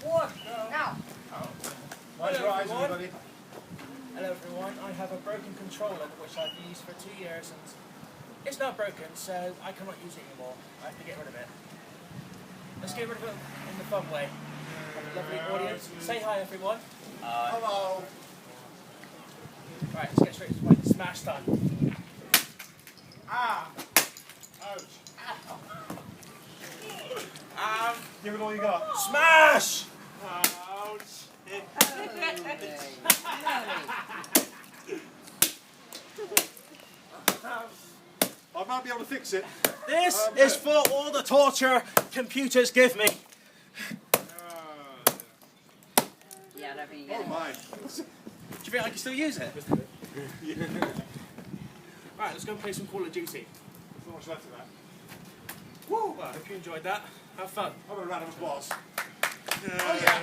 One. Now. Mind your eyes, everybody. Hello everyone, I have a broken controller which I've used for 2 years and it's not broken, so I cannot use it anymore. I have to get rid of it. Let's get rid of it in the fun way. Have a lovely audience. Say hi everyone. Hello. Right, let's get straight to the point. Smash time. Ah. Ouch. Give it all you got. Smash! Ouch. I might be able to fix it. This is for all the torture computers give me. Yeah, that'd be Oh my. Do you think I can still use it? Right, let's go and play some Call of Duty. There's not much left of that. Woo! Well, I hope you enjoyed that. Have fun. How about a round of applause? Oh yeah!